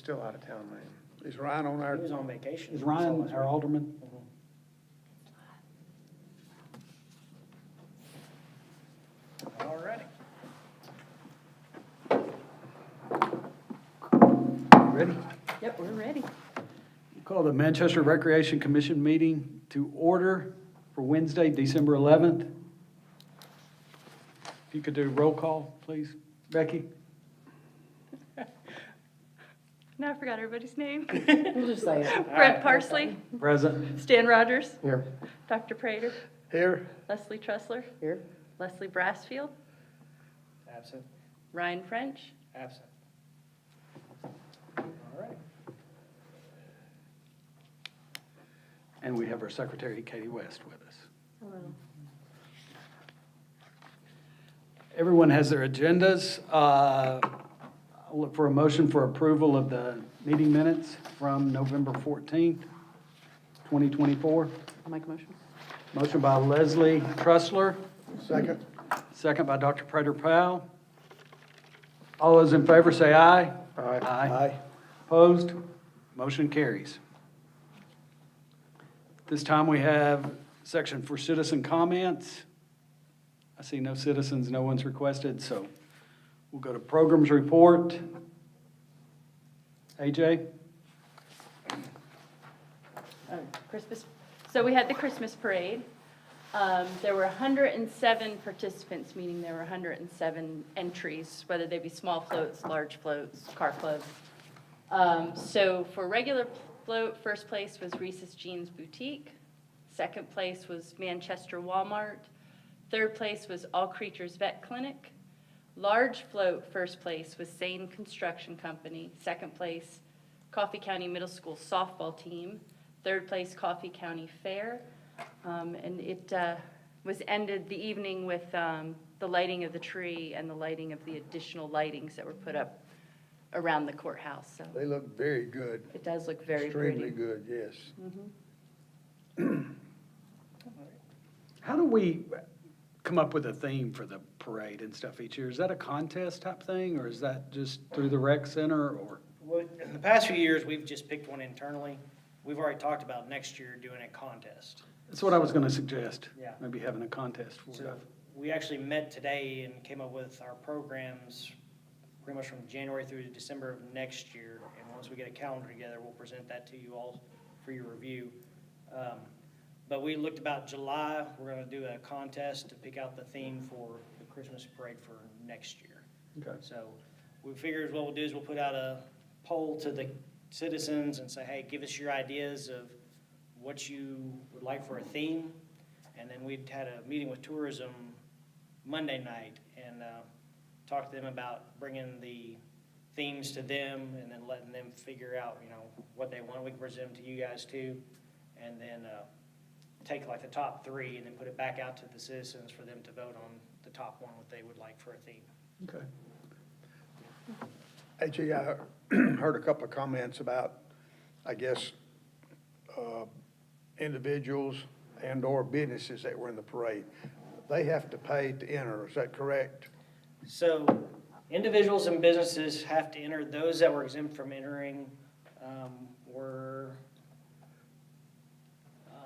still out of town, man. Is Ryan on our? He was on vacation. Is Ryan our alderman? All righty. Ready? Yep, we're ready. Call the Manchester Recreation Commission meeting to order for Wednesday, December 11th. If you could do roll call, please. Becky? Now I forgot everybody's name. We'll just say it. Brett Parsley, Present. Stan Rogers, Here. Dr. Prater, Here. Leslie Tressler, Here. Leslie Brassfield, Absent. Ryan French. Absent. All right. And we have our secretary, Katie West, with us. Hello. Everyone has their agendas. I'll look for a motion for approval of the meeting minutes from November 14th, 2024. I'll make a motion. Motion by Leslie Tressler, Second. second by Dr. Prater Powell. All those in favor say aye. Aye. Aye. Opposed? Motion carries. This time we have section for citizen comments. I see no citizens, no one's requested, so we'll go to programs report. AJ? Christmas. So we had the Christmas parade. There were 107 participants, meaning there were 107 entries, whether they be small floats, large floats, car clubs. So for regular float, first place was Reese's Jeans Boutique. Second place was Manchester Walmart. Third place was All Creatures Vet Clinic. Large float, first place was Sane Construction Company. Second place, Coffee County Middle School softball team. Third place, Coffee County Fair. And it was ended the evening with the lighting of the tree and the lighting of the additional lightings that were put up around the courthouse. So They look very good. it does look very pretty. Extremely good, yes. How do we come up with a theme for the parade and stuff each year? Is that a contest type thing, or is that just through the rec center, or? Well, in the past few years, we've just picked one internally. We've already talked about next year doing a contest. That's what I was gonna suggest. Yeah. Maybe having a contest for So it. we actually met today and came up with our programs pretty much from January through to December of next year. And once we get a calendar together, we'll present that to you all for your review. But we looked about July, we're gonna do a contest to pick out the theme for the Christmas parade for next year. Okay. So we figured what we'll do is we'll put out a poll to the citizens and say, hey, give us your ideas of what you would like for a theme. And then we'd had a meeting with tourism Monday night and talked to them about bringing the themes to them and then letting them figure out, what they want. We can present them to you guys too. And then take like the top three and then put it back out to the citizens for them to vote on the top one, what they would like for a theme. Okay. Actually, I heard a couple of comments about, I guess, individuals and/or businesses that were in the parade. They have to pay to enter, is that correct? So individuals and businesses have to enter. Those that were exempt from entering were, I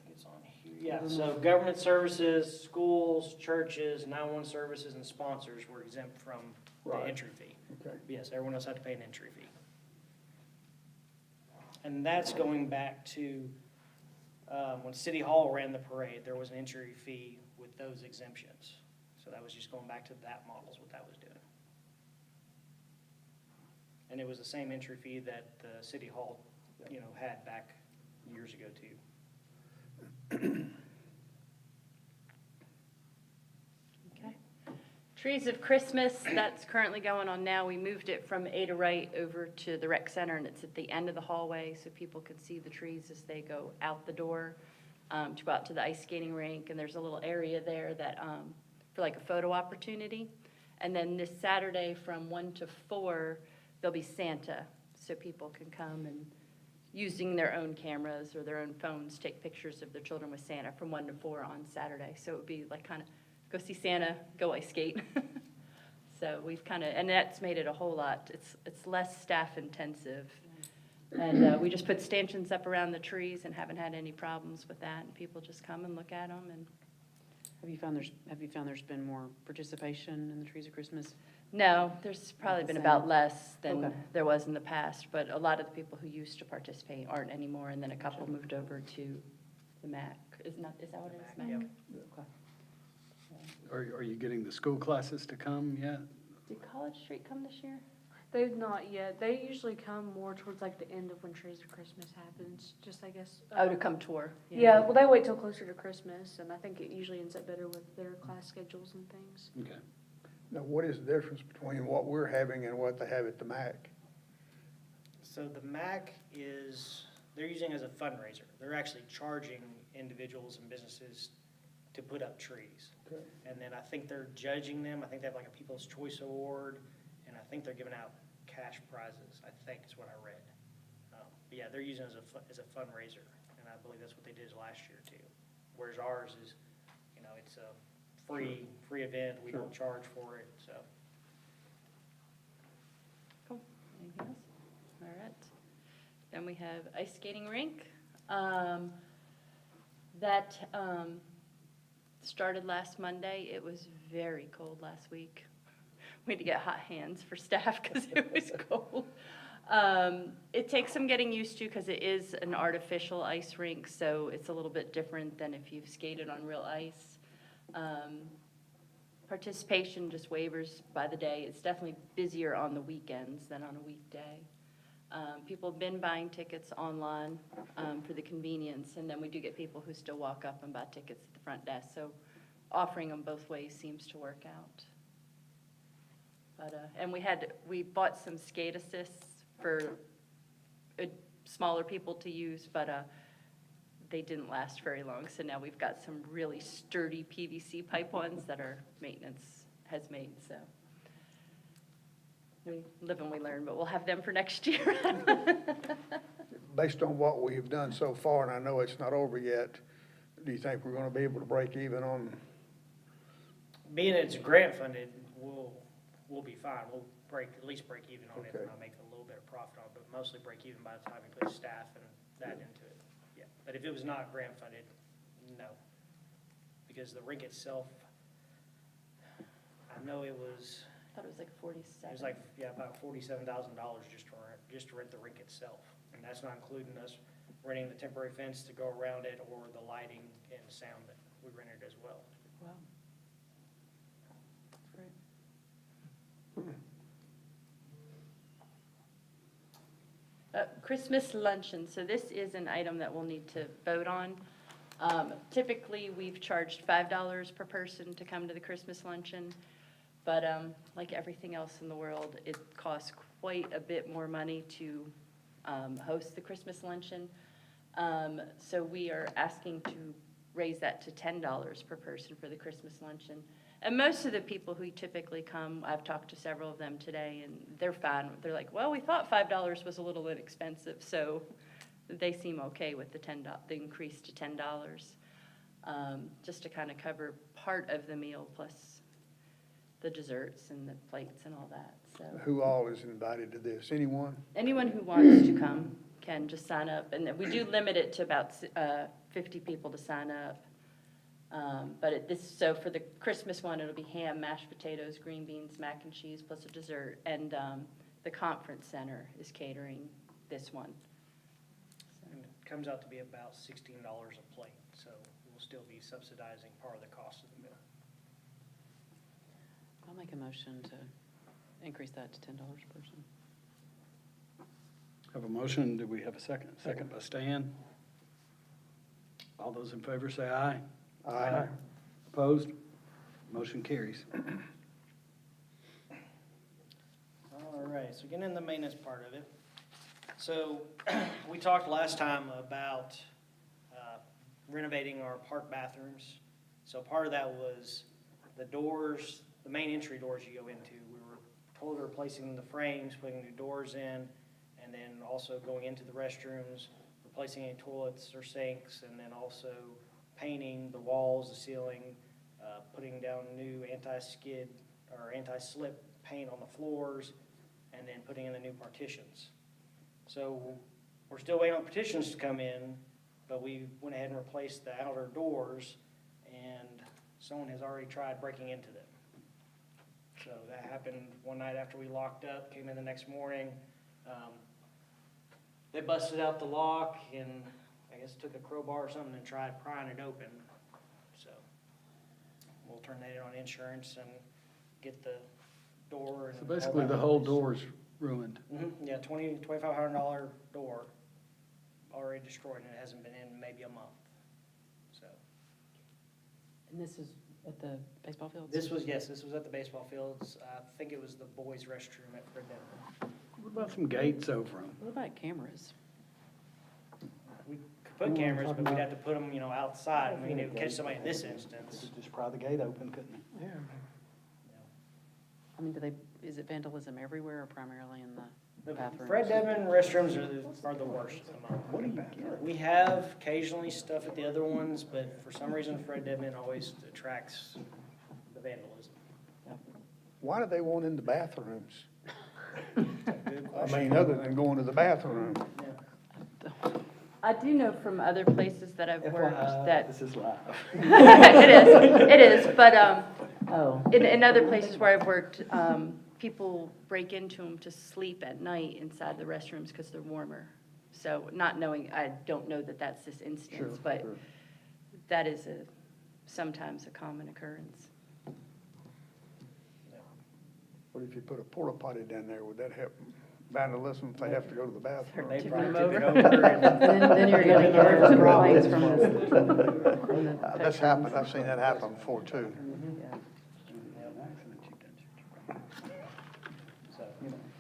think it's on here. Yeah, so government services, schools, churches, 911 services, and sponsors were exempt from the Right. entry fee. Okay. Yes, everyone else had to pay an entry fee. And that's going back to when City Hall ran the parade, there was an entry fee with those exemptions. So that was just going back to that model is what that was doing. And it was the same entry fee that the City Hall, had back years ago too. Okay. Trees of Christmas, that's currently going on now. We moved it from Ada Wright over to the rec center, and it's at the end of the hallway, so people can see the trees as they go out the door to go out to the ice skating rink. And there's a little area there that for like a photo opportunity. And then this Saturday from 1 to 4, there'll be Santa, so people can come and using their own cameras or their own phones, take pictures of their children with Santa from 1 to 4 on Saturday. So it would be like kind of go see Santa, go ice skate. So we've kind of, and that's made it a whole lot, it's less staff intensive. And we just put stanchions up around the trees and haven't had any problems with that. And people just come and look at them and, Have you found there's been more participation in the Trees of Christmas? no, there's probably the been same. about less than Okay. there was in the past. But a lot of the people who used to participate aren't anymore. And then a couple moved over to the MAC. Is that what it is, MAC? Okay. Are you getting the school classes to come yet? Did College Street come this year? They've not yet. They usually come more towards like the end of when Trees of Christmas happens, just I guess. Oh, to come tour? Yeah, well, they wait till closer to Christmas, and I think it usually ends up better with their class schedules and things. Okay. Now, what is the difference between what we're having and what they have at the MAC? So the MAC is, they're using it as a fundraiser. They're actually charging individuals and businesses to put up trees. Okay. And then I think they're judging them. I think they have like a People's Choice Award, and I think they're giving out cash prizes, I think is what I read. But yeah, they're using it as a fundraiser, and I believe that's what they did last year too. Whereas ours is, it's a free event. We don't charge for it, so. Cool. Anything else? All right. Then we have ice skating rink. That started last Monday. It was very cold last week. We had to get hot hands for staff because it was cold. It takes some getting used to because it is an artificial ice rink, so it's a little bit different than if you've skated on real ice. Participation, just waivers by the day. It's definitely busier on the weekends than on a weekday. People have been buying tickets online for the convenience, and then we do get people who still walk up and buy tickets at the front desk. So offering them both ways seems to work out. But, and we bought some skate assists for smaller people to use, but they didn't last very long. So now we've got some really sturdy PVC pipe ones that our maintenance has made, so. We live and we learn, but we'll have them for next year. Based on what we've done so far, and I know it's not over yet, do you think we're gonna be able to break even on? Being it's grant funded, we'll be fine. We'll at least break even on it, Okay. and I'll make a little bit of profit on it, but mostly break even by the time we put staff and that into it. Yeah, but if it was not grant funded, no. Because the rink itself, I know it was, I thought it was like 47. it was like, about $47,000 just to rent the rink itself. And that's not including us renting the temporary fence to go around it or the lighting and sound that we rented as well. Wow. That's great. Christmas luncheon, so this is an item that we'll need to vote on. Typically, we've charged $5 per person to come to the Christmas luncheon, but like everything else in the world, it costs quite a bit more money to host the Christmas luncheon. So we are asking to raise that to $10 per person for the Christmas luncheon. And most of the people who typically come, I've talked to several of them today, and they're fine. They're like, well, we thought $5 was a little inexpensive, so they seem okay with the increase to $10, just to kind of cover part of the meal plus the desserts and the plates and all that. So Who all is invited to this? Anyone? anyone who wants to come can just sign up, and we do limit it to about 50 people to sign up. But so for the Christmas one, it'll be ham, mashed potatoes, green beans, mac and cheese, plus a dessert. And the conference center is catering this one. And it comes out to be about $16 a plate, so we'll still be subsidizing part of the cost of the meal. I'll make a motion to increase that to $10 a person. Have a motion, do we have a second? Second by Stan. All those in favor say aye. Aye. Opposed? Motion carries. All right, so getting in the maintenance part of it. So we talked last time about renovating our park bathrooms. So part of that was the doors, the main entry doors you go into. We were totally replacing the frames, putting new doors in, and then also going into the restrooms, replacing any toilets or sinks, and then also painting the walls, the ceiling, putting down new anti-skid or anti-slip paint on the floors, and then putting in the new partitions. So we're still waiting on partitions to come in, but we went ahead and replaced the outer doors, and someone has already tried breaking into them. So that happened one night after we locked up, came in the next morning. They busted out the lock and I guess took a crowbar or something and tried prying it open. So we'll turn that in on insurance and get the door and. So basically, the whole door's ruined. Yeah, $2,500 door already destroyed, and it hasn't been in maybe a month. So And this is at the baseball fields? this was at the baseball fields. I think it was the boys' restroom at Fred Denver. What about some gates over them? What about cameras? We could put cameras, but we'd have to put them, outside. I mean, it would catch somebody in this instance. Just pry the gate open, couldn't it? I mean, is it vandalism everywhere or primarily in the The bathrooms? Fred Denman restrooms are the worst at the moment. What do you get? We have occasionally stuff at the other ones, but for some reason Fred Denman always attracts the vandalism. Why do they want in the bathrooms? Good I question. mean, other than going to the bathroom. Yeah. I do know from other places that I've worked that, This is live. it is, but, Oh. in other places where I've worked, people break into them to sleep at night inside the restrooms because they're warmer. So not knowing, I don't know that that's this instance, but that is sometimes a common occurrence. What if you put a porta potty down there, would that help vandalism if they have to go to the bathroom? They Tip probably them tip it over. over and Then you're gonna get complaints from the. That's happened, I've seen that happen before too. so.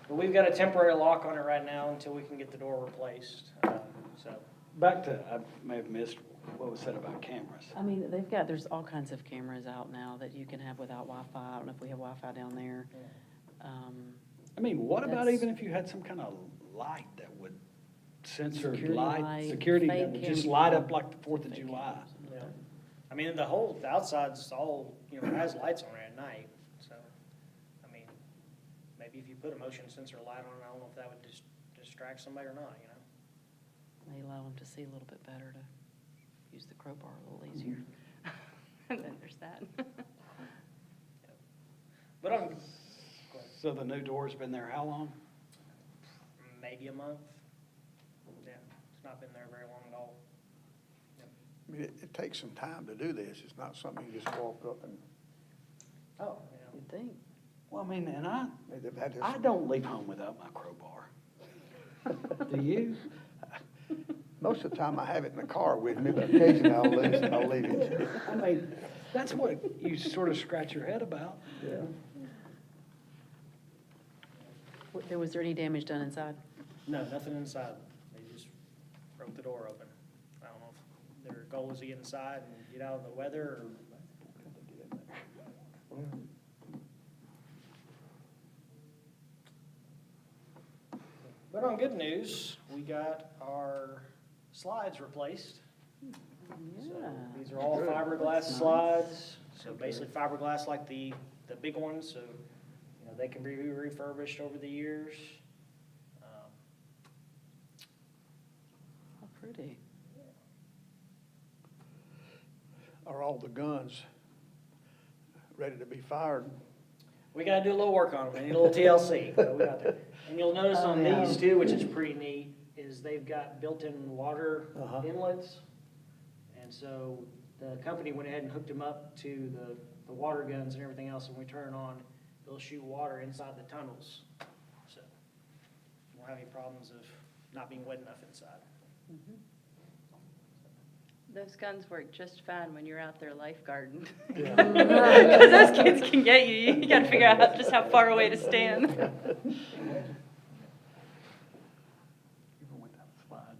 But we've got a temporary lock on it right now until we can get the door replaced, so. Back to, I may have missed what was said about cameras. I mean, there's all kinds of cameras out now that you can have without Wi-Fi. I don't know if we have Wi-Fi down there. I mean, what about That's- even if you had some kind of light that would sensor Security light, light, security that fake would just cam- light up like the 4th of fake July? cameras. Yeah. I mean, the outside's all, has lights on it at night, so, I mean, maybe if you put a motion sensor light on it, I don't know if that would distract somebody or not, May allow them to see a little bit better to use the crowbar a little easier. And then there's that. But I'm, So the new door's been there how long? maybe a month. Yeah, it's not been there very long at all. I mean, it takes some time to do this, it's not something you just walk up and, Oh, You'd think. Well, I mean, and they've had this. I don't leave home without my crowbar. Do you? Most of the time I have it in the car with me, but occasionally I'll leave it. I mean, that's what you sort of scratch your head about. Was there any damage done inside? no, nothing inside. They just broke the door open. I don't know if their goal is to get inside and get out of the weather or. But on good news, we got our slides replaced. So Yeah. these are all fiberglass slides, so basically fiberglass like the big ones, so, they can be refurbished over the years. How pretty. Are all the guns ready to be fired? We gotta do a little work on them, they need a little TLC, but we got there. And you'll notice on these too, which is pretty neat, is they've got built-in water inlets. And so the company went ahead and hooked them up to the water guns and everything else, and when we turn it on, they'll shoot water inside the tunnels. So you won't have any problems of not being wet enough inside. Those guns work just fine when you're out there lifeguarding. Because those kids can get you. You gotta figure out just how far away to stand. Even with that slide,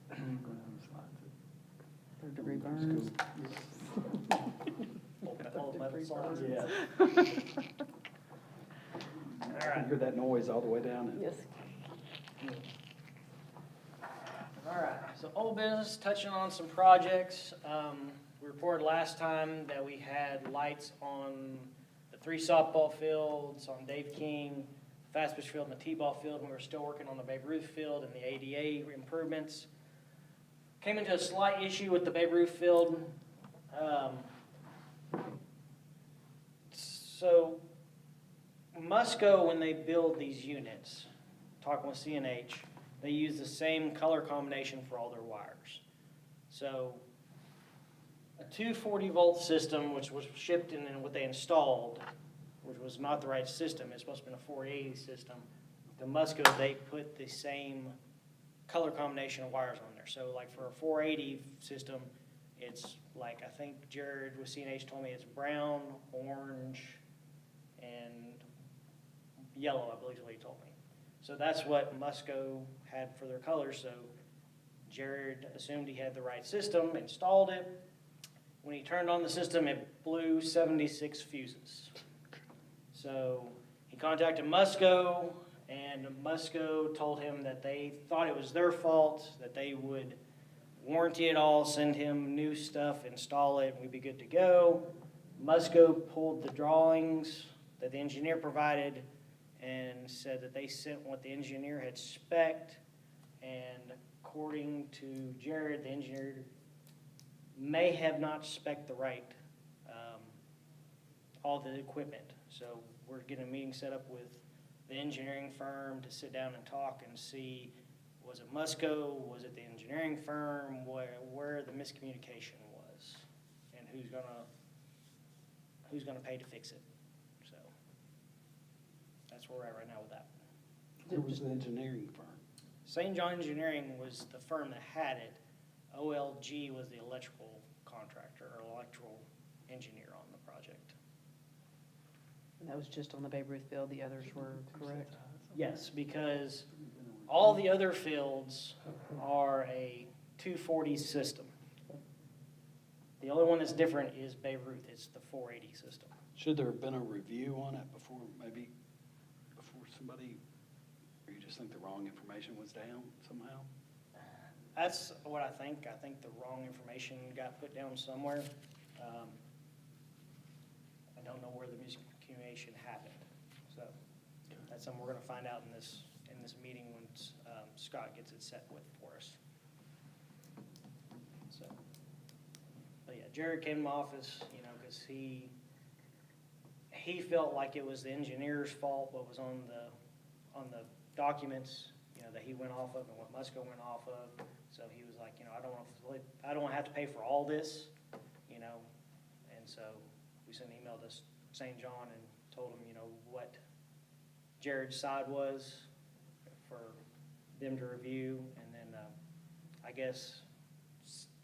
that was, going down the slides. Third-degree burns. Old metal slides. Yeah. All I right. can hear that noise all the way down. Yes. All right, so old business, touching on some projects. We reported last time that we had lights on 3 softball fields on Dave King, fast pitch field and the T-ball field, and we were still working on the Babe Ruth field and the ADA improvements. Came into a slight issue with the Babe Ruth field. So Musco, when they build these units, talking with CNH, they use the same color combination for all their wires. So a 240-volt system, which was shipped and then what they installed, which was not the right system, it's supposed to be a 480 system. The Musco, they put the same color combination of wires on there. So like for a 480 system, it's like, I think Jared with CNH told me it's brown, orange, and yellow, I believe is what he told me. So that's what Musco had for their colors. So Jared assumed he had the right system, installed it. When he turned on the system, it blew 76 fuses. So he contacted Musco, and Musco told him that they thought it was their fault, that they would warranty it all, send him new stuff, install it, and we'd be good to go. Musco pulled the drawings that the engineer provided and said that they sent what the engineer had spec'd, and according to Jared, the engineer may have not spec'd the right, all the equipment. So we're getting a meeting set up with the engineering firm to sit down and talk and see, was it Musco, was it the engineering firm, where the miscommunication was, and who's gonna pay to fix it. So that's where we're at right now with that. Who was the engineering firm? St. John Engineering was the firm that had it. OLG was the electrical contractor or electrical engineer on the project. And that was just on the Babe Ruth field, the others were correct? Yes, because all the other fields are a 240 system. The only one that's different is Babe Ruth. It's the 480 system. Should there have been a review on it before somebody, or you just think the wrong information was down somehow? That's what I think. I think the wrong information got put down somewhere. I don't know where the miscommunication happened. So that's something we're going to find out in this meeting when Scott gets it set with for us. So, but yeah, Jared came to my office, because he felt like it was the engineer's fault what was on the documents, that he went off of and what Musco went off of. So he was like, I don't want to have to pay for all this, and so we sent an email to St. John and told him, what Jared's side was for them to review. And then I guess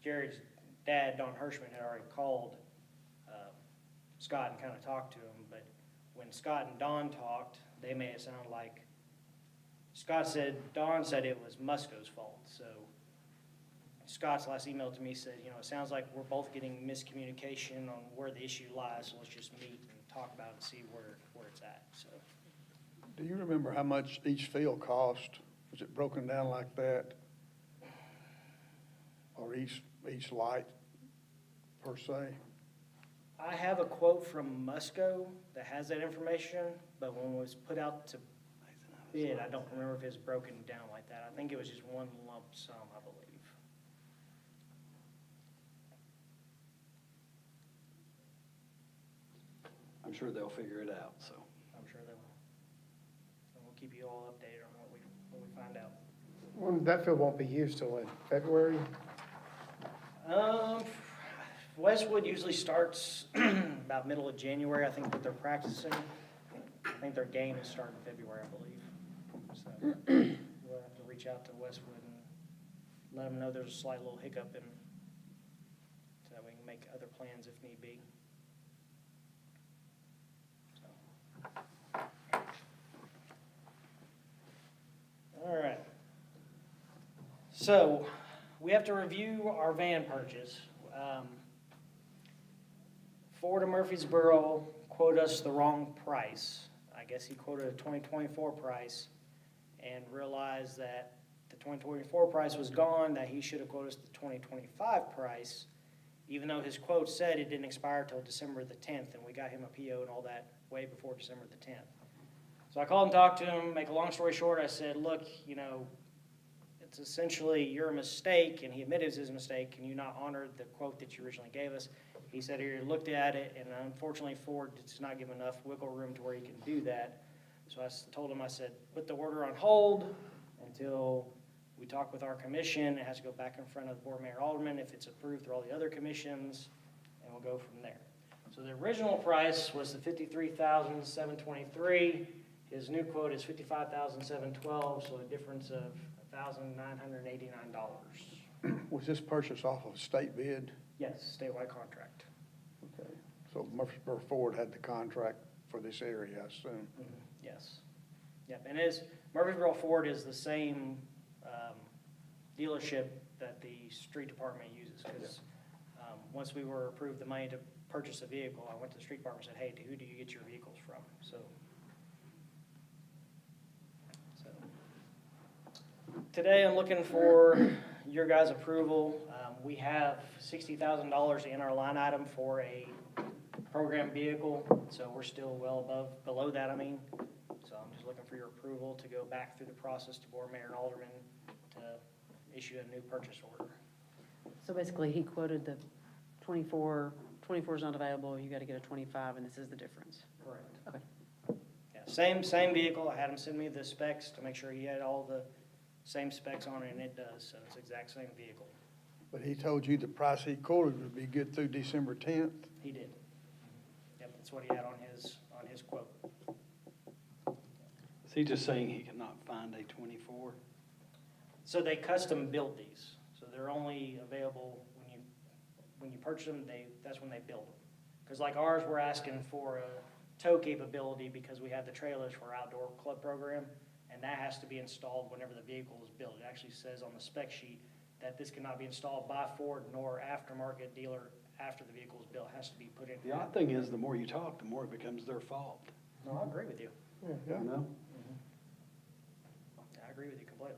Jared's dad, Don Hirschman, had already called Scott and kind of talked to him. But when Scott and Don talked, they made it sound like Don said it was Musco's fault. So Scott's last email to me said, it sounds like we're both getting miscommunication on where the issue lies, so let's just meet and talk about it and see where it's at. So Do you remember how much each field cost? Was it broken down like that? Or each light per se? I have a quote from Musco that has that information, but when it was put out to bid, I don't remember if it's broken down like that. I think it was just one lump sum, I believe. I'm sure they'll figure it out, so. I'm sure they will. And we'll keep you all updated on what we find out. Well, that field won't be used till in February. Westwood usually starts about middle of January, I think, that they're practicing. I think their game is starting February, I believe. So we'll have to reach out to Westwood and let them know there's a slight little hiccup so that we can make other plans if need be. So. All right. So we have to review our van purchase. Ford of Murfreesboro quoted us the wrong price. I guess he quoted a 2024 price and realized that the 2024 price was gone, that he should have quoted us the 2025 price, even though his quote said it didn't expire till December the 10th, and we got him a PO and all that way before December the 10th. So I called and talked to him, make a long story short, I said, look, you know, it's essentially your mistake, and he admitted it was his mistake. Can you not honor the quote that you originally gave us? He said he looked at it, and unfortunately Ford does not give enough wiggle room to where he can do that. So I told him, I said, put the order on hold until we talk with our commission. It has to go back in front of the board, mayor, alderman, if it's approved through all the other commissions, and we'll go from there. So the original price was the $53,723. His new quote is $55,712, so a difference of $1,989. Was this purchase off of a state bid? Yes, statewide contract. Okay. So Murfreesboro Ford had the contract for this area, I assume. Yes. Yep, and Murfreesboro Ford is the same dealership that the street department uses, because once we were approved the money to purchase a vehicle, I went to the street department and said, hey, who do you get your vehicles from? So today I'm looking for your guys' approval. We have $60,000 in our line item for a program vehicle, so we're still below that, I mean. So I'm just looking for your approval to go back through the process to board, mayor, and alderman to issue a new purchase order. So basically, he quoted the 24 is not available, you gotta get a 25, and this is the difference. Correct. Okay. Yeah, same vehicle. I had him send me the specs to make sure he had all the same specs on it, and it does, so it's the exact same vehicle. But he told you the price he quoted would be good through December 10th? He did. Yep, that's what he had on his quote. Is he just saying he cannot find a 24? So they custom build these, so they're only available when you purchase them, that's when they build them. Because like ours, we're asking for a tow capability because we have the trailers for our outdoor club program, and that has to be installed whenever the vehicle is built. It actually says on the spec sheet that this cannot be installed by Ford nor aftermarket dealer after the vehicle is built. It has to be put in. The odd thing is, the more you talk, the more it becomes their fault, No, I agree with you. Yeah. you know? I agree with you completely.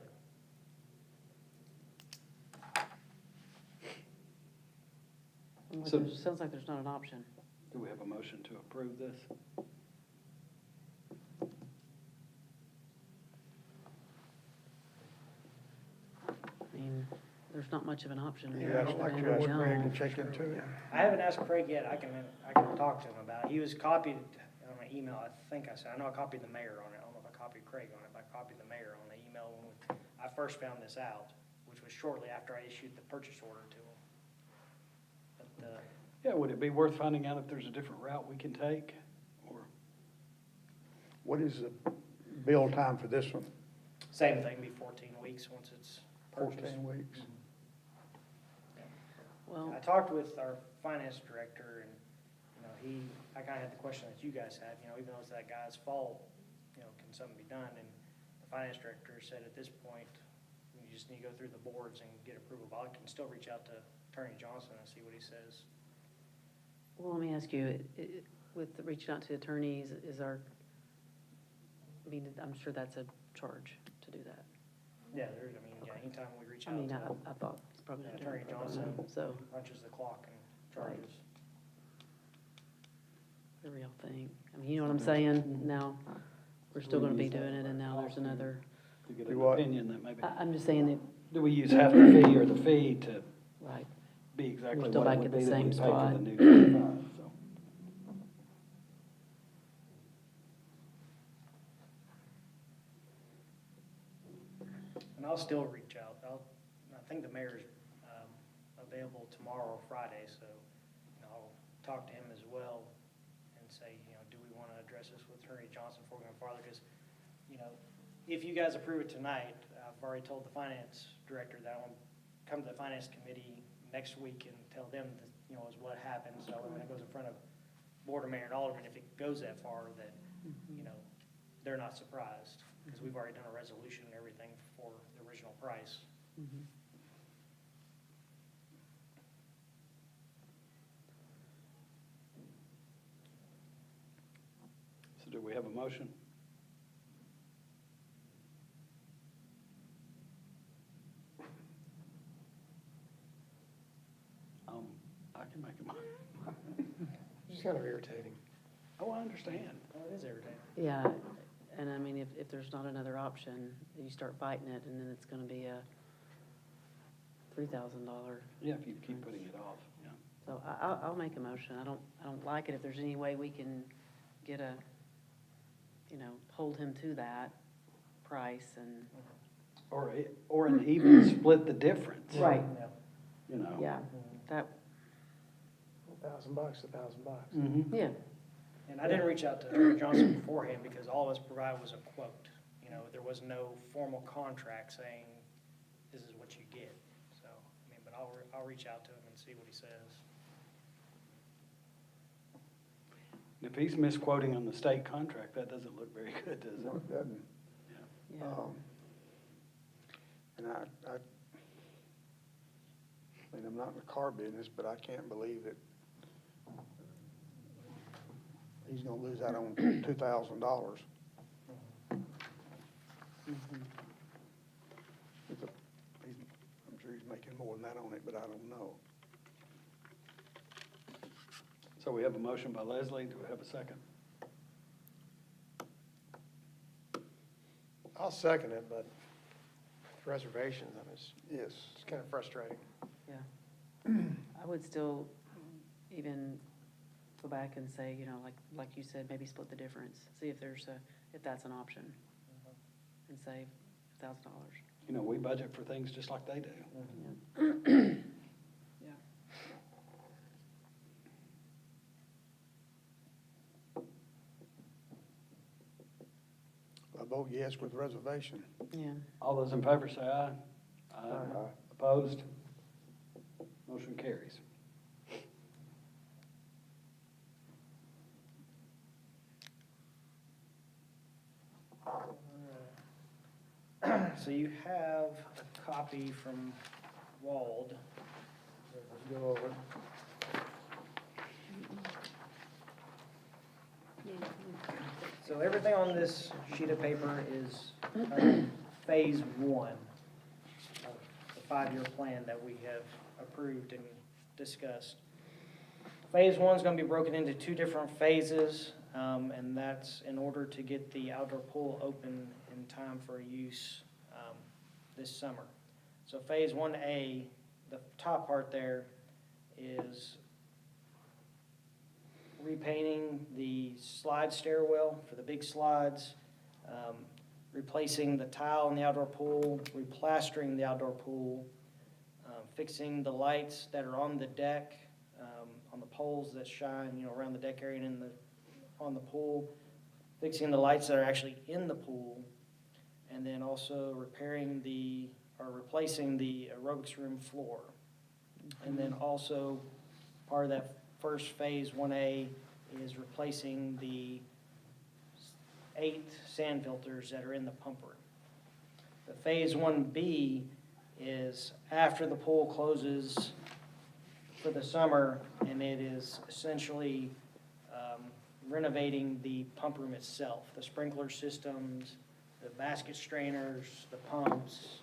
So- Sounds like there's not an option. Do we have a motion to approve this? I mean, there's not much of an option. Yeah, I'd like to ask Greg to check into it. I haven't asked Craig yet. I can talk to him about it. He was copied on my email. I think I said, I know I copied the mayor on it. I don't know if I copied Craig on it, but I copied the mayor on the email when I first found this out, which was shortly after I issued the purchase order to him. But, Yeah, would it be worth finding out if there's a different route we can take? Or, What is the build time for this one? same thing, be 14 weeks once it's purchased. 14 weeks? Well, I talked with our finance director, and, I kind of had the question that you guys had, even though it's that guy's fault, can something be done? And the finance director said at this point, you just need to go through the boards and get approval. But I can still reach out to Attorney Johnson and see what he says. well, let me ask you, with reaching out to attorneys, I'm sure that's a charge to do that. Yeah, anytime we reach I out mean, to I thought it's probably not Attorney doing it. Johnson, So, punches the clock and charges. the real thing. I mean, you know what I'm saying? Now, we're still gonna be doing it, and now there's another, to get Do an what? opinion that maybe, I'm just saying that, do we use half the fee or the fee to right, be exactly We're still what it back would at the be that we same pay for spot. the new 25, so. And I'll still reach out. I think the mayor's available tomorrow or Friday, so I'll talk to him as well and say, do we want to address this with Attorney Johnson before we go farther? Because, if you guys approve it tonight, I've already told the finance director that I want to come to the finance committee next week and tell them that, is what happened. So when it goes in front of board or mayor and alderman, if it goes that far, that, they're not surprised, because we've already done a resolution and everything for the original price. So do we have a motion? I can kind of irritating. Oh, I understand. Oh, it is irritating. Yeah, and I mean, if there's not another option, you start fighting it, and then it's gonna be a $3,000. Yeah, if you keep putting it off, yeah. So I'll make a motion. I don't like it. If there's any way we can get a, hold him to that price and. Or an even split the difference. Right. You know? Yeah, that, $1,000, $1,000. Mhm. yeah, And I didn't reach out to Eric Johnson beforehand because all of us provided was a quote. You know, there was no formal contract saying, this is what you get. So, I mean, but I'll reach out to him and see what he says. If he's misquoting on the state contract, that doesn't look very good, does No, it? it doesn't. yeah. And I mean, I'm not in the car business, but I can't believe that he's gonna lose out on $2,000. I'm sure he's making more than that on it, but I don't know. So we have a motion by Leslie. Do we have a second? I'll second it, but reservations, I mean, Yes. it's kind of frustrating. I would still even go back and say, like you said, maybe split the difference, see if if that's an option, and save $1,000. You know, we budget for things just like they do. Yeah. I vote yes with reservation. Yeah. All those in favor say aye. Aye. Opposed? Motion carries. So you have a copy from Wald. Let's go over it. So everything on this sheet of paper is phase one of the five-year plan that we have approved and discussed. Phase one's gonna be broken into two different phases, and that's in order to get the outdoor pool open in time for use this summer. So phase 1A, the top part there is repainting the slide stairwell for the big slides, replacing the tile in the outdoor pool, replastering the outdoor pool, fixing the lights that are on the deck, on the poles that shine, around the deck area and on the pool, fixing the lights that are actually in the pool, and then also replacing the aerobics room floor. And then also, part of that first phase 1A is replacing the 8 sand filters that are in the pump room. The phase 1B is after the pool closes for the summer, and it is essentially renovating the pump room itself, the sprinkler systems, the basket strainers, the pumps,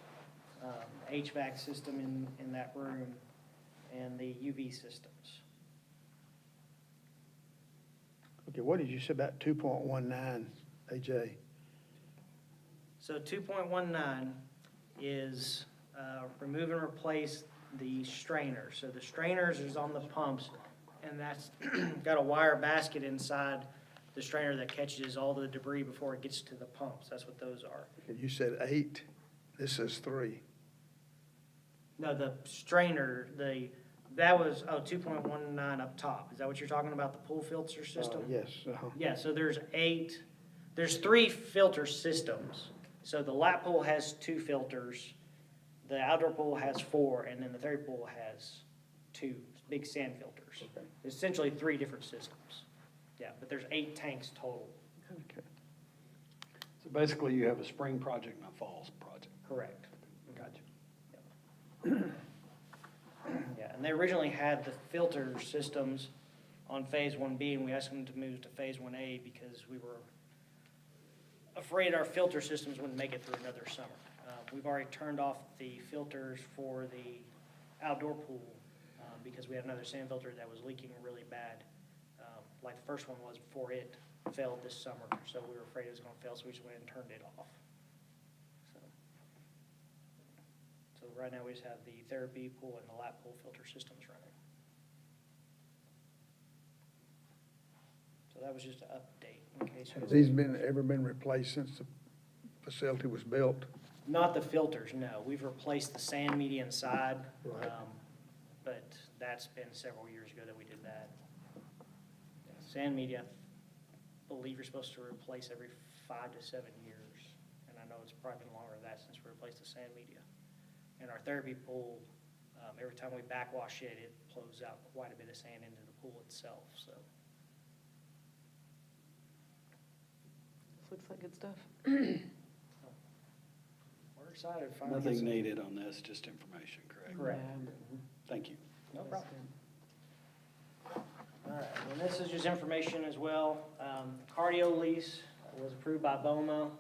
HVAC system in that room, and the UV systems. Okay, what did you say about 2.19, AJ? So 2.19 is remove and replace the strainers. So the strainers is on the pumps, and that's got a wire basket inside the strainer that catches all the debris before it gets to the pumps. That's what those are. Okay, you said 8, this is 3. No, the strainer, that was, 2.19 up top. Is that what you're talking about, the pool filter system? Yes, uh-huh. Yeah, so there's 3 filter systems. So the lap pool has 2 filters, the outdoor pool has 4, and then the third pool has 2 big sand filters. Okay. Essentially 3 different systems. Yeah, but there's 8 tanks total. Okay. So basically, you have a spring project and a fall project. Correct. Gotcha. Yeah, and they originally had the filter systems on phase 1B, and we asked them to move to phase 1A because we were afraid our filter systems wouldn't make it through another summer. We've already turned off the filters for the outdoor pool because we had another sand filter that was leaking really bad like the first one was before it failed this summer. So we were afraid it was gonna fail, so we just went and turned it off. So right now, we just have the therapy pool and the lap pool filter systems running. So that was just an update in case. Has these ever been replaced since the facility was built? Not the filters, no. We've replaced the sand media inside. Right. But that's been several years ago that we did that. Yeah, Sand media, I believe you're supposed to replace every 5 to 7 years. And I know it's probably been longer than that since we replaced the sand media. And our therapy pool, every time we backwash it, it blows out quite a bit of sand into the pool itself, so. This looks like good stuff. We're excited to finally get Nothing some. needed on this, just information, correct? Correct. Yeah. Thank you. No problem. All right, and this is just information as well. Cardio lease was approved by BOMA.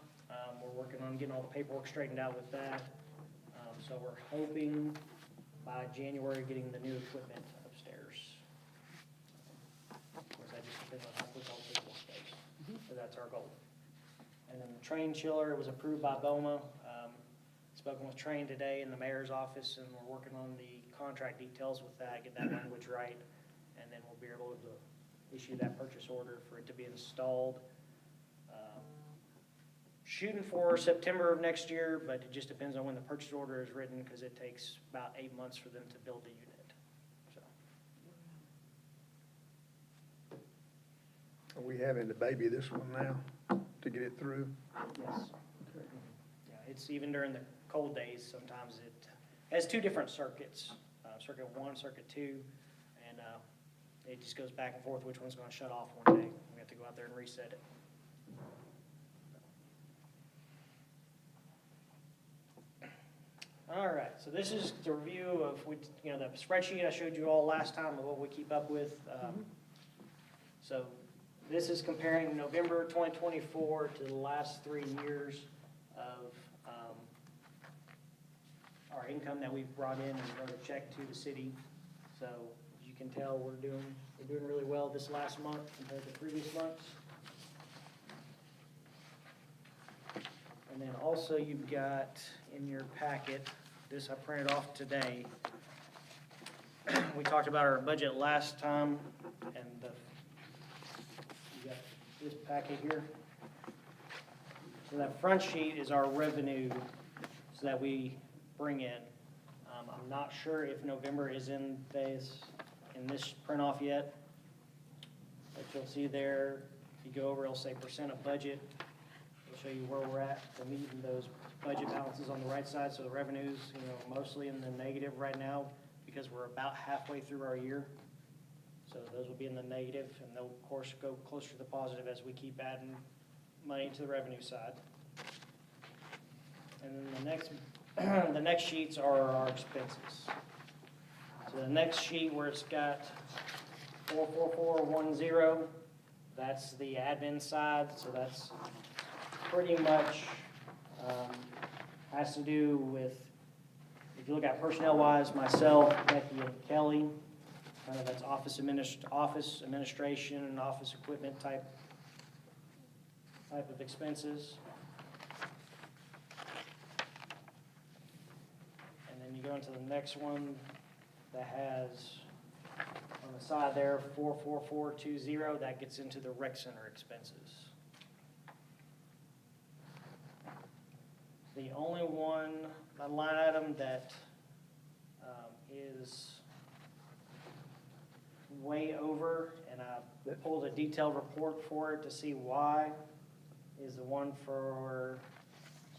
We're working on getting all the paperwork straightened out with that. So we're hoping by January, getting the new equipment upstairs. Of course, that just depends on how quick all the paperwork goes. So that's our goal. And then the train chiller was approved by BOMA. Spoken with Train today in the mayor's office, and we're working on the contract details with that, get that language right, and then we'll be able to issue that purchase order for it to be installed. Shooting for September of next year, but it just depends on when the purchase order is written, because it takes about 8 months for them to build the unit. So, Are we having to baby this one now to get it through? yes. Yeah, it's even during the cold days, sometimes it has 2 different circuits, circuit 1, circuit 2, and it just goes back and forth which one's going to shut off one day. We have to go out there and reset it. All right, so this is the review of, the spreadsheet I showed you all last time of what we keep up with. So this is comparing November 2024 to the last 3 years of our income that we've brought in and wrote a check to the city. So as you can tell, we're doing really well this last month compared to previous months. And then also you've got in your packet, this I printed off today. We talked about our budget last time, and you got this packet here. So that front sheet is our revenue so that we bring in. I'm not sure if November is in this print off yet, but you'll see there, if you go over, it'll say percent of budget. It'll show you where we're at to meeting those budget balances on the right side. So the revenues, mostly in the negative right now because we're about halfway through our year. So those will be in the negative, and they'll of course go closer to the positive as we keep adding money to the revenue side. And then the next sheets are our expenses. So the next sheet where it's got 44410, that's the admin side. So that's pretty much has to do with, if you look at personnel-wise, myself, Becky, and Kelly, kind of that's office administration and office equipment type of expenses. And then you go into the next one that has on the side there 44420, that gets into the rec center expenses. The only line item that is way over, and I pulled a detailed report for it to see why, is the one for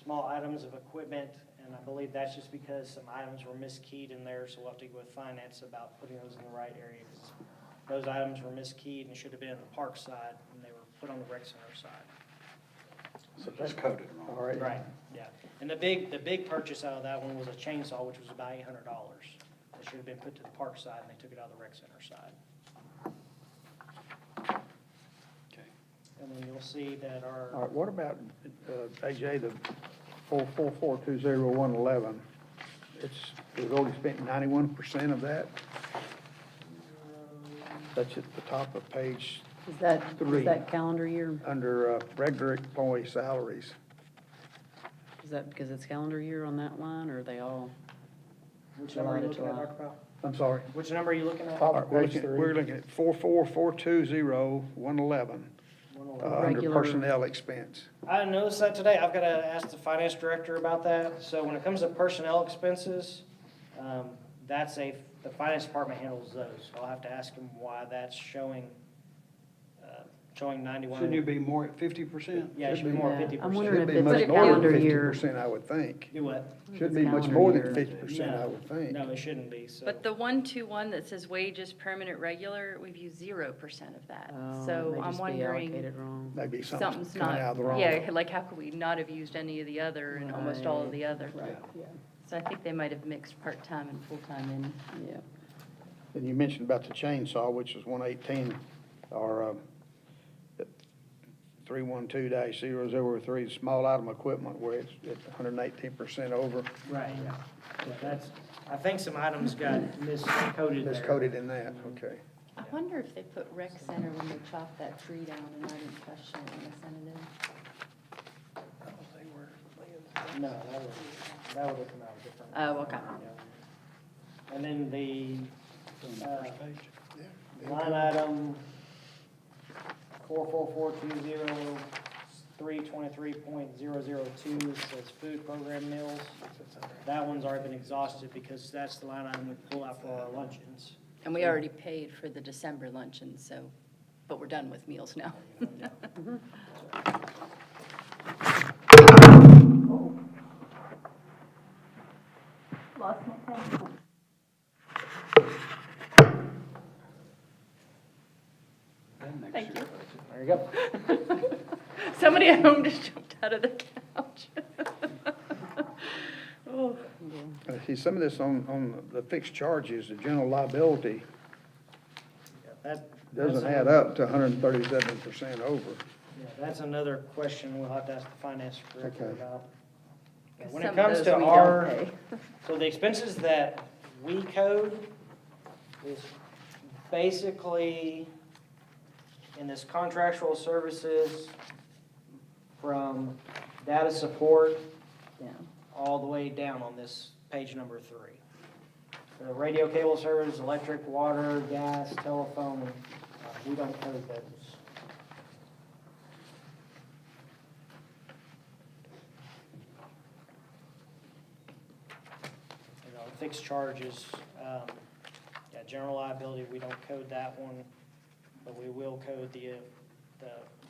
small items of equipment, and I believe that's just because some items were miskeyed in there, so we'll have to go with finance about putting those in the right area, 'cause those items were miskeyed and should have been in the park side, and they were put on the rec center side. So that's coded wrong. All right. Right, yeah. And the big purchase out of that one was a chainsaw, which was about $800. It should have been put to the park side, and they took it out of the rec center side. Okay. And then you'll see that All our, right, what about, AJ, the 4442011? We've already spent 91% of that. That's at the top of page Is that, Three. is that calendar year? Under regular employee salaries. Is that because it's calendar year on that line, or are they all? Which number are you July to looking at, July. Dr. Powell? I'm sorry. Which number are you looking at? We're looking at 44420-111, under Regular. personnel expense. I noticed that today. I've got to ask the finance director about that. So when it comes to personnel expenses, the finance department handles those. So I'll have to ask him why that's showing 91. Shouldn't you be more at 50%? Yeah, it should be more Yeah, 50%. I'm wondering Should if be it's much a more than calendar year. 50%, I would think. Do what? Shouldn't It's be much calendar more than year. 50%, I would think. No, it shouldn't be, so. But the 121 that says wages permanent regular, we've used 0% of that. Oh, it So may I'm just be wondering, allocated wrong. Maybe something's something's coming out of the not, wrong. yeah, like how could we not have used any of the other and almost all of the other? Right, yeah, So I think they might have mixed part-time and full-time in. yeah. And you mentioned about the chainsaw, which is 118, or 312-003, small item equipment, where it's at 118% over, Right, yeah. Yeah, that's, I think some items got miscoded there. miscoded in that, okay. I wonder if they put rec center when they chopped that tree down and I didn't question it when they sent it in. No, that would have come out different. Oh, okay. Yeah. And then the line item 44420-323.002 says food program meals. That one's already been exhausted because that's the line item we pull out for our luncheons. And we already paid for the December luncheon, so, but we're done with meals now. Lost my pen. Thank you. There you go. Somebody at home just jumped out of the couch. Oh. See, some of this on the fixed charges, the general liability, That's doesn't add up to 137% over. Yeah, that's another question we'll have to ask the finance director Okay. about. When Some it of comes those to we don't our, pay. so the expenses that we code is basically in this contractual services from data support Yeah. all the way down on this page number 3. The radio cable service, electric, water, gas, telephone, we don't code those. You know, fixed charges, yeah, general liability, we don't code that one, but we will code the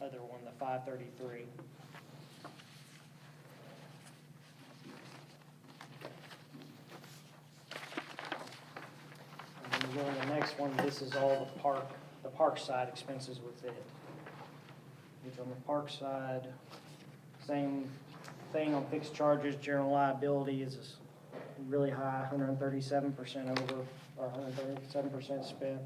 other one, the 533. And then we go to the next one, this is all the park side expenses with it. Which on the park side, same thing on fixed charges, general liability is really high, 137% over, or 137% spent.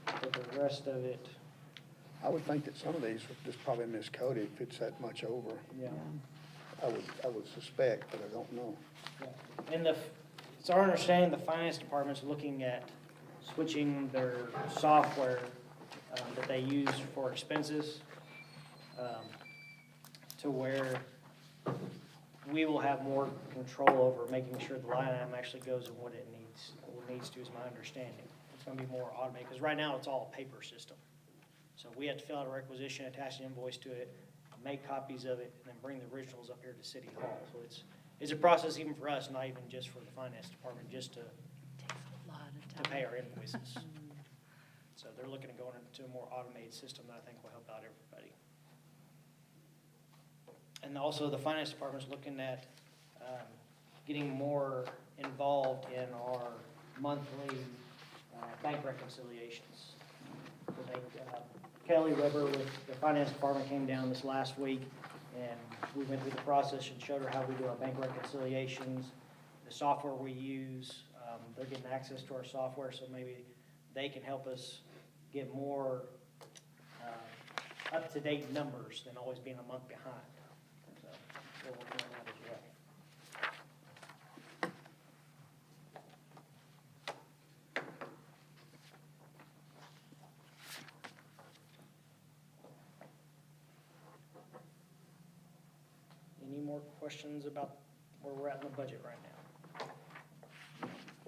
But the rest of it, I would think that some of these would just probably miscoded if it's that much over. yeah. I would suspect, but I don't know. And it's our understanding the finance department's looking at switching their software that they use for expenses to where we will have more control over making sure the line item actually goes in what it needs to, is my understanding. It's gonna be more automated, because right now it's all a paper system. So we have to fill out a requisition, attach an invoice to it, make copies of it, and then bring the originals up here to City Hall. So it's a process even for us, not even just for the finance department, just to Takes a lot of to time. pay our invoices. So they're looking at going into a more automated system that I think will help out everybody. And also, the finance department's looking at getting more involved in our monthly bank reconciliations. So Kelly Weber with the finance department came down this last week, and we went through the process and showed her how we do our bank reconciliations, the software we use. They're getting access to our software, so maybe they can help us get more up-to-date numbers than always being a month behind. So we're working on that as well. more questions about where we're at in the budget right now?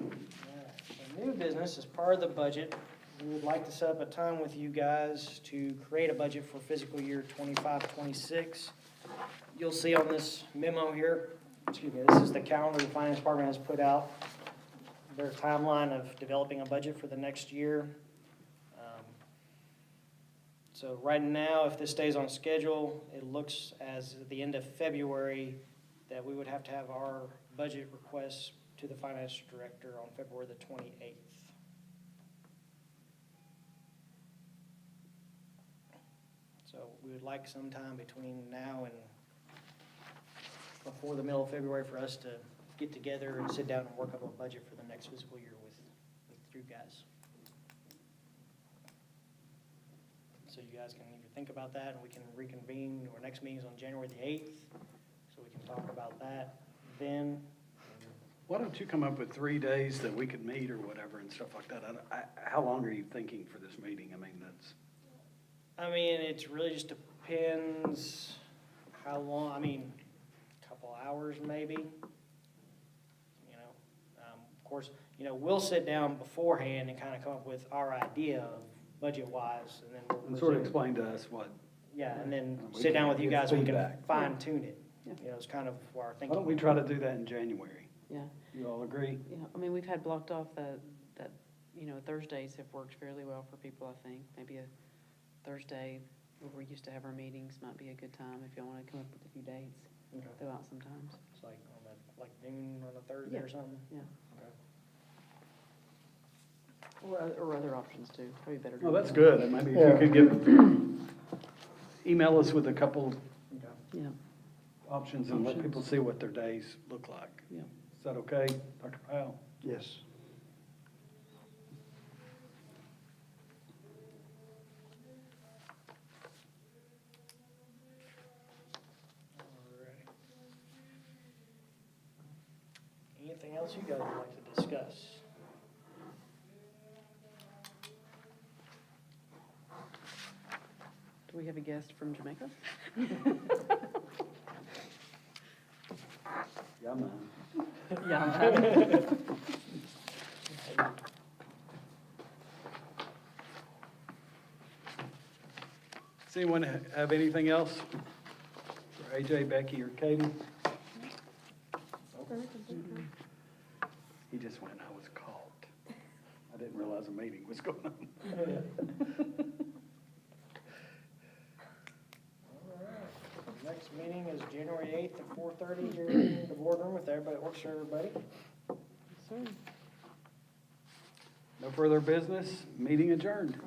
Alright, so new business, as part of the budget, we would like to set up a time with you guys to create a budget for fiscal year 25-26. You'll see on this memo here, excuse me, this is the calendar the finance department has put out, their timeline of developing a budget for the next year. So right now, if this stays on schedule, it looks as at the end of February that we would have to have our budget requests to the finance director on February the 28th. So we would like sometime between now and before the middle of February for us to get together and sit down and work up a budget for the next fiscal year with you guys. So you guys can either think about that, and we can reconvene. Our next meeting's on January the 8th, so we can talk about that then. Why don't you come up with 3 days that we could meet or whatever and stuff like that? How long are you thinking for this meeting? I mean, I mean, it really just depends how long, I mean, a couple hours maybe. You know, of course, you know, we'll sit down beforehand and kind of come up with our idea of budget-wise, and then we'll and sort of present- explain to us what, Yeah, and then We sit down can with you get guys, and we can feedback. fine tune it. Yeah. You know, it's kind of our why thinking. don't we try to do that in January? Yeah, You all agree? yeah, I mean, we've had blocked off that, you know, Thursdays have worked fairly well for people, I think. Maybe a Thursday where we used to have our meetings might be a good time if y'all wanna come up with a few dates, Okay. go out sometimes. It's like on a, like noon on a Thursday or something? Yeah. Okay. Or other options too, probably better. Well, doing that's that. good. And maybe if you could give, email us with a couple Okay. Yeah, options and let people see what their days look like. yeah. Is that okay, Dr. Powell? Yes. Alright. Anything else you guys would like to discuss? Do we have a guest from Jamaica? Yeah, man. Yeah. Does anyone have anything else for AJ, Becky, or Katie? He just went, I was called. I didn't realize a meeting was going on. Next meeting is January 8th at 4:30 here in the boardroom, if everybody works for everybody. No further business, meeting adjourned.